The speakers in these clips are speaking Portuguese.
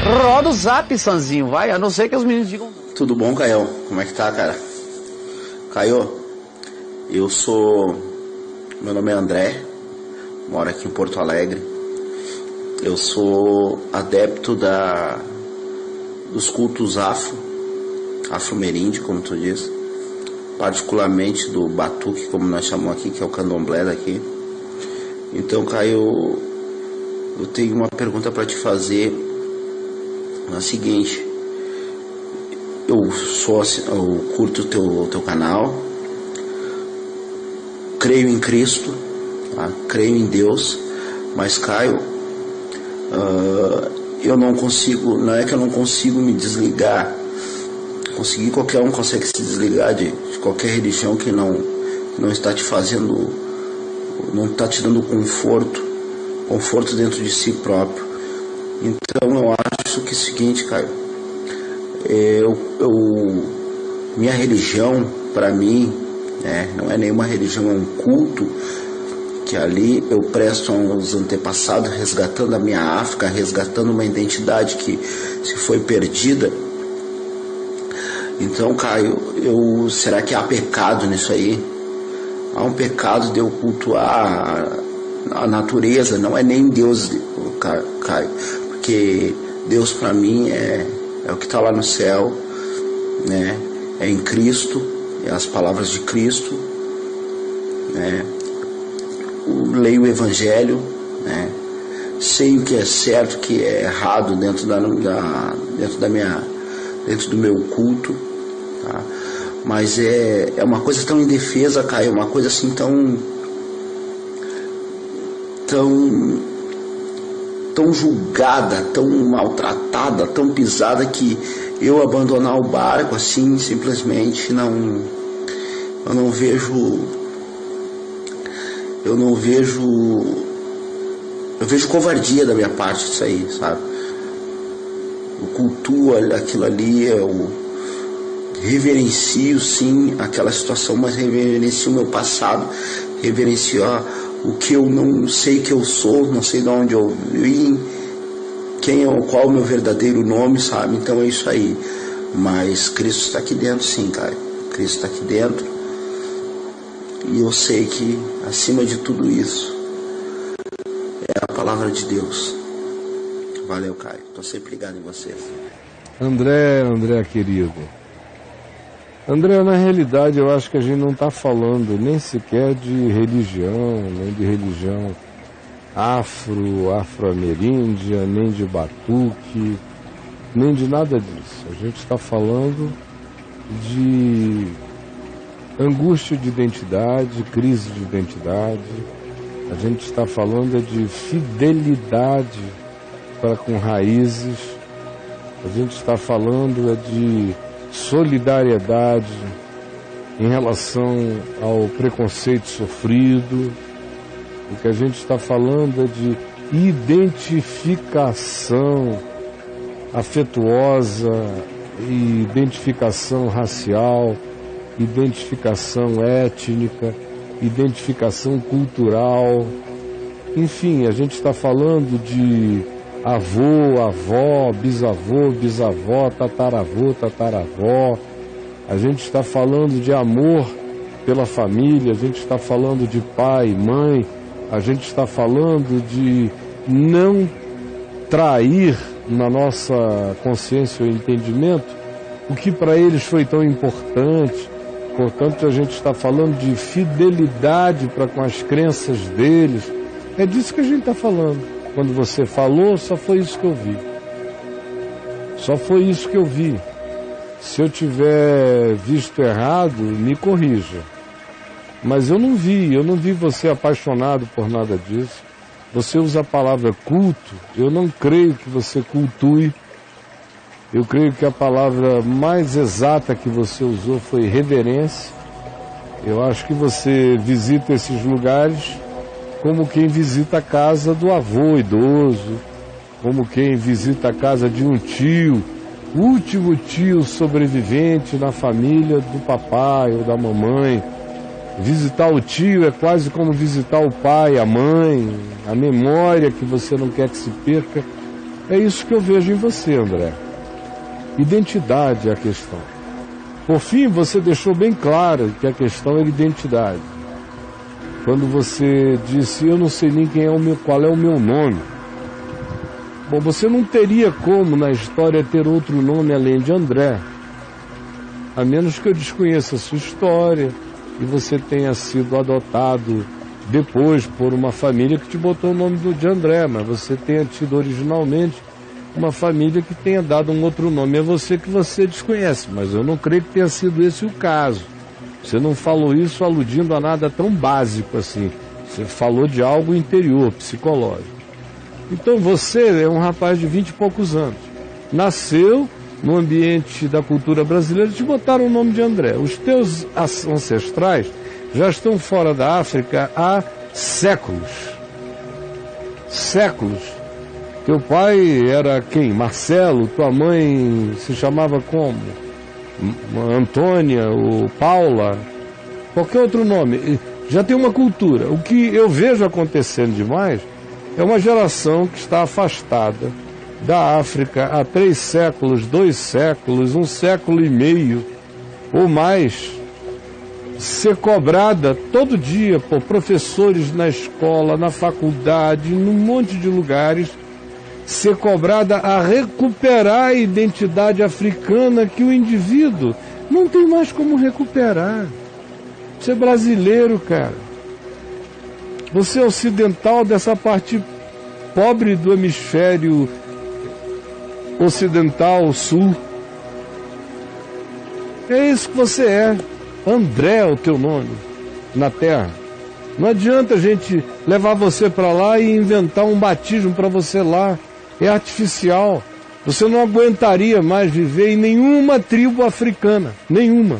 Roda o zap, Sanzinho, vai, a não ser que os meninos digam... Tudo bom, Caio? Como é que tá, cara? Caio, meu nome é André, moro aqui em Porto Alegre. Eu sou adepto dos cultos afro-meríndio, como tu diz, particularmente do batuque, como nós chamamos aqui, que é o candomblé daqui. Então, Caio, eu tenho uma pergunta para te fazer, é a seguinte: eu curto o teu canal, creio em Cristo, tá? Creio em Deus, mas, Caio, eu não consigo, não é que eu não consigo me desligar. Qualquer um consegue se desligar de qualquer religião que não está te fazendo, não está te dando conforto dentro de si próprio. Então eu acho que é o seguinte, Caio, minha religião, para mim, não é nenhuma religião, é um culto que ali eu presto aos antepassados, resgatando a minha África, resgatando uma identidade que se foi perdida. Então, Caio, será que há pecado nisso aí? Há um pecado de eu cultuar a natureza, não é nem Deus, Caio, porque Deus para mim é o que está lá no céu, né? É em Cristo, é as palavras de Cristo, né? Leio o Evangelho, né? Sei o que é certo, o que é errado dentro do meu culto, tá? Mas é uma coisa tão indefesa, Caio, uma coisa assim tão julgada, tão maltratada, tão pisada, que eu abandonar o barco assim, simplesmente eu vejo covardia da minha parte isso aí, sabe? Eu cultuo aquilo ali, eu reverencio sim aquela situação, mas reverencio o meu passado, reverencio o que eu não sei que eu sou, não sei de onde eu vim, qual é o meu verdadeiro nome, sabe? Então é isso aí. Mas Cristo está aqui dentro, sim, cara. Cristo está aqui dentro. E eu sei que acima de tudo isso é a palavra de Deus. Valeu, Caio. Estou sempre ligado em vocês. André querido. André, na realidade eu acho que a gente não está falando nem sequer de religião, nem de religião afro-ameríndia, nem de batuque, nem de nada disso. A gente está falando de angústia de identidade, crise de identidade. A gente está falando de fidelidade para com raízes. A gente está falando de solidariedade em relação ao preconceito sofrido. O que a gente está falando é de identificação afetuosa, identificação racial, identificação étnica, identificação cultural. Enfim, a gente está falando de avô, avó, bisavó, tataravó. A gente está falando de amor pela família, a gente está falando de pai, mãe, a gente está falando de não trair na nossa consciência ou entendimento o que para eles foi tão importante. Portanto, a gente está falando de fidelidade para com as crenças deles. É disso que a gente está falando. Quando você falou, só foi isso que eu vi. Só foi isso que eu vi. Se eu tiver visto errado, me corrija. Mas eu não vi você apaixonado por nada disso. Você usa a palavra culto, eu não creio que você cultue. Eu creio que a palavra mais exata que você usou foi reverência. Eu acho que você visita esses lugares como quem visita a casa do avô idoso, como quem visita a casa de um tio, o último tio sobrevivente na família do papai ou da mamãe. Visitar o tio é quase como visitar o pai, a mãe, a memória que você não quer que se perca É isso que eu vejo em você, André. Identidade é a questão. Por fim, você deixou bem claro que a questão é identidade. Quando você disse, eu não sei nem qual é o meu nome. Bom, você não teria como na história ter outro nome além de André. A menos que eu desconheça a sua história e você tenha sido adotado depois por uma família que te botou o nome de André, mas você tenha tido originalmente uma família que tenha dado um outro nome a você que você desconhece, mas eu não creio que tenha sido esse o caso. Você não falou isso aludindo a nada tão básico assim. Você falou de algo interior, psicológico. Então você é um rapaz de 20 e poucos anos. Nasceu no ambiente da cultura brasileira, te botaram o nome de André. Os teus ancestrais já estão fora da África há séculos. Séculos. Teu pai era quem? Marcelo. Tua mãe se chamava como? Antônia ou Paula. Qualquer outro nome. Já tem uma cultura. O que eu vejo acontecendo demais é uma geração que está afastada da África há 3 séculos, 2 séculos, 1 século e meio ou mais, ser cobrada todo dia por professores na escola, na faculdade, num monte de lugares, ser cobrada a recuperar a identidade africana que o indivíduo não tem mais como recuperar. Você é brasileiro, cara. Você é ocidental dessa parte pobre do hemisfério ocidental, sul. É isso que você é. André é o teu nome na Terra. Não adianta a gente levar você para lá e inventar um batismo para você lá. É artificial. Você não aguentaria mais viver em nenhuma tribo africana. Nenhuma.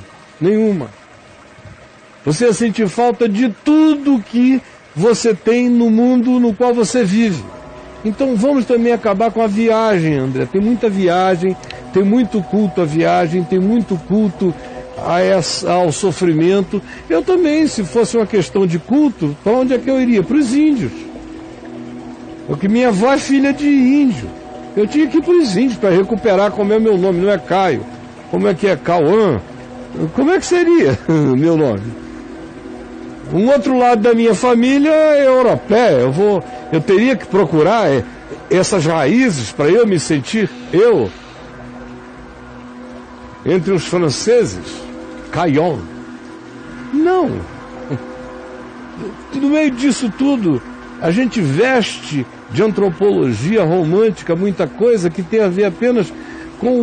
Você ia sentir falta de tudo que você tem no mundo no qual você vive. Então vamos também acabar com a viagem, André. Tem muita viagem, tem muito culto à viagem, tem muito culto ao sofrimento. Eu também, se fosse uma questão de culto, para onde é que eu iria? Para os índios. Porque minha avó é filha de índio. Eu tinha que ir para os índios para recuperar como é o meu nome. Não é Caio. Como é que é? Cauã? Como é que seria meu nome? Um outro lado da minha família é europeia. Eu teria que procurar essas raízes para eu me sentir eu. Entre os franceses, Caillon. Não. No meio disso tudo, a gente veste de antropologia romântica muita coisa que tem a ver apenas com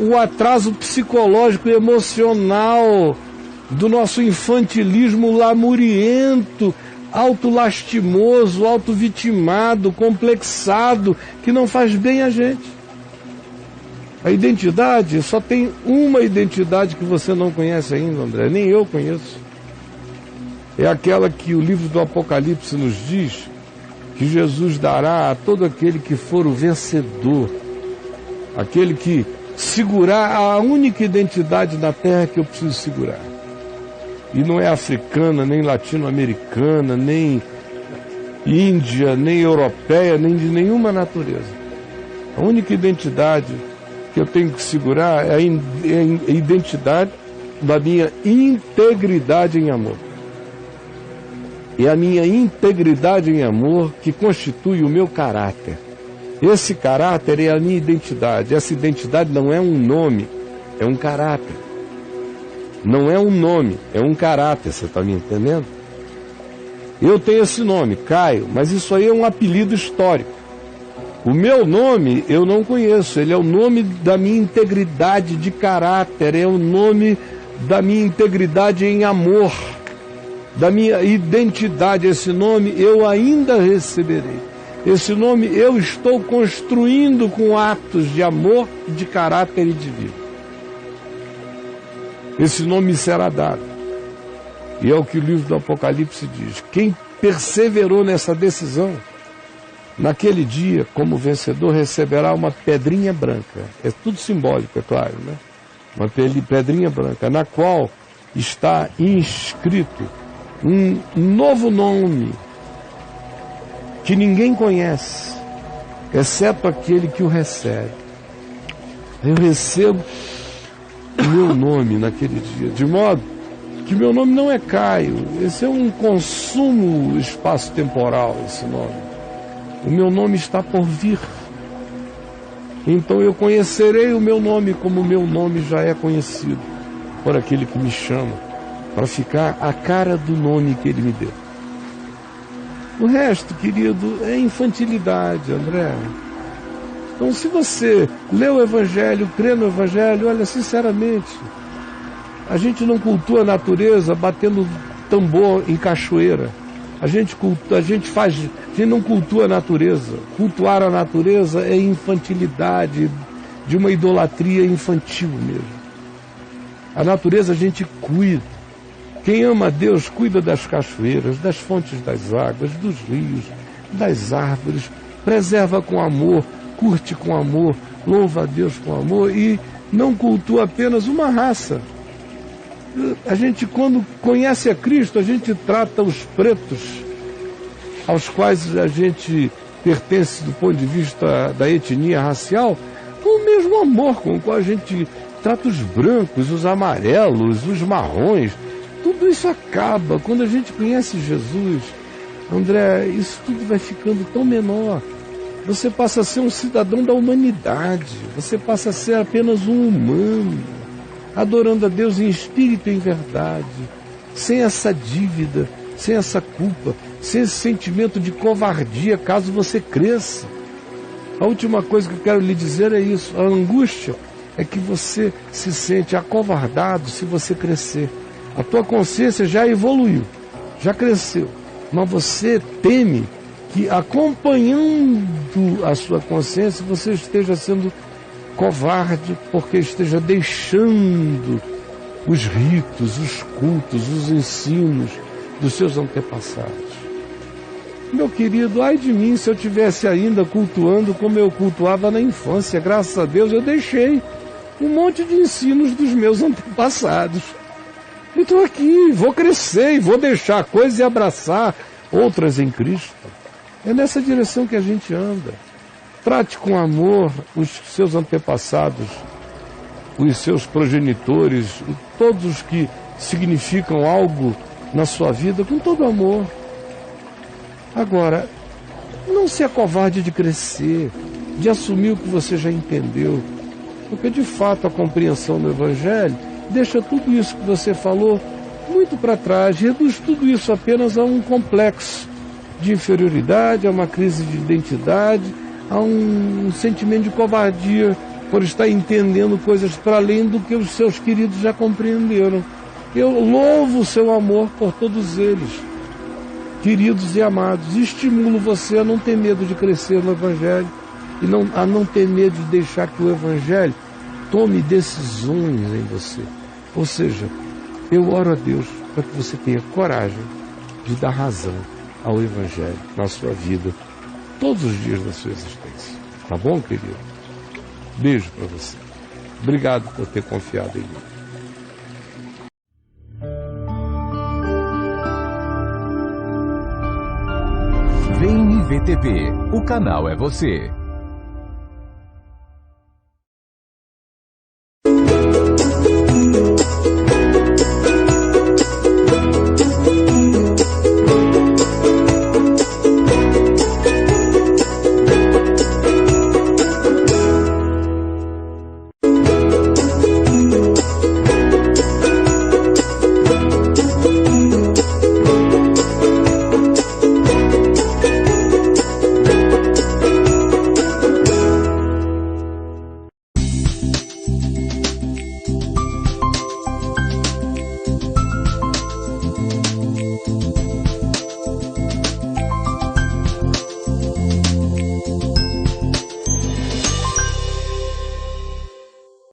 o atraso psicológico e emocional do nosso infantilismo lamuriento, autolastimoso, autovitimado, complexado, que não faz bem a gente. A identidade, só tem uma identidade que você não conhece ainda, André, nem eu conheço. É aquela que o livro do Apocalipse nos diz que Jesus dará a todo aquele que for o vencedor, aquele que segurar a única identidade na terra que eu preciso segurar. E não é africana, nem latino-americana, nem índia, nem europeia, nem de nenhuma natureza. A única identidade que eu tenho que segurar é a identidade da minha integridade em amor. É a minha integridade em amor que constitui o meu caráter. Esse caráter é a minha identidade. Essa identidade não é um nome, é um caráter. Não é um nome, é um caráter, você está me entendendo? Eu tenho esse nome, Caio, mas isso aí é um apelido histórico. O meu nome eu não conheço, ele é o nome da minha integridade de caráter, é o nome da minha integridade em amor, da minha identidade. Esse nome eu ainda receberei. Esse nome eu estou construindo com atos de amor, de caráter e de vida. Esse nome me será dado. E é o que o livro do Apocalipse diz. Quem perseverou nessa decisão, naquele dia, como vencedor, receberá uma pedrinha branca. É tudo simbólico, é claro, né? Uma pedrinha branca, na qual está inscrito um novo nome que ninguém conhece, exceto aquele que o recebe. Eu recebo o meu nome naquele dia, de modo que meu nome não é Caio. Esse é um consumo espaço-temporal, esse nome. O meu nome está por vir. Então eu conhecerei o meu nome como o meu nome já é conhecido por aquele que me chama, para ficar a cara do nome que ele me deu. O resto, querido, é infantilidade, André. Então, se você lê o Evangelho, crê no Evangelho, olha, sinceramente, a gente não cultua a natureza batendo tambor em cachoeira. A gente não cultua a natureza. Cultuar a natureza é infantilidade, de uma idolatria infantil mesmo. A natureza a gente cuida. Quem ama a Deus cuida das cachoeiras, das fontes das águas, dos rios, das árvores, preserva com amor, curte com amor, louva a Deus com amor e não cultua apenas uma raça. A gente, quando conhece a Cristo, a gente trata os pretos, aos quais a gente pertence do ponto de vista da etnia racial, com o mesmo amor com o qual a gente trata os brancos, os amarelos, os marrons. Tudo isso acaba. Quando a gente conhece Jesus, André, isso tudo vai ficando tão menor. Você passa a ser um cidadão da humanidade. Você passa a ser apenas um humano, adorando a Deus em espírito e em verdade, sem essa dívida, sem essa culpa, sem esse sentimento de covardia caso você cresça. A última coisa que eu quero lhe dizer é isso. A angústia é que você se sente acovardado se você crescer. A tua consciência já evoluiu, já cresceu, mas você teme que, acompanhando a sua consciência, você esteja sendo covarde, porque esteja deixando os ritos, os cultos, os ensinos dos seus antepassados. Meu querido, ai de mim se eu tivesse ainda cultuando como eu cultuava na infância. Graças a Deus eu deixei um monte de ensinos dos meus antepassados. Eu estou aqui, vou crescer e vou deixar coisas e abraçar outras em Cristo. É nessa direção que a gente anda. Trate com amor os seus antepassados, os seus progenitores, todos os que significam algo na sua vida, com todo amor. Agora, não se acovarde de crescer, de assumir o que você já entendeu, porque de fato a compreensão do Evangelho deixa tudo isso que você falou muito para trás, reduz tudo isso apenas a um complexo de inferioridade, a uma crise de identidade, a um sentimento de covardia por estar entendendo coisas para além do que os seus queridos já compreenderam. Eu louvo o seu amor por todos eles, queridos e amados. Estimulo você a não ter medo de crescer no Evangelho e a não ter medo de deixar que o Evangelho tome decisões em você. Ou seja, eu oro a Deus para que você tenha coragem de dar razão ao Evangelho na sua vida, todos os dias da sua existência. Tá bom, querido? Beijo para você. Obrigado por ter confiado em mim. Vem IVTV, o canal é você.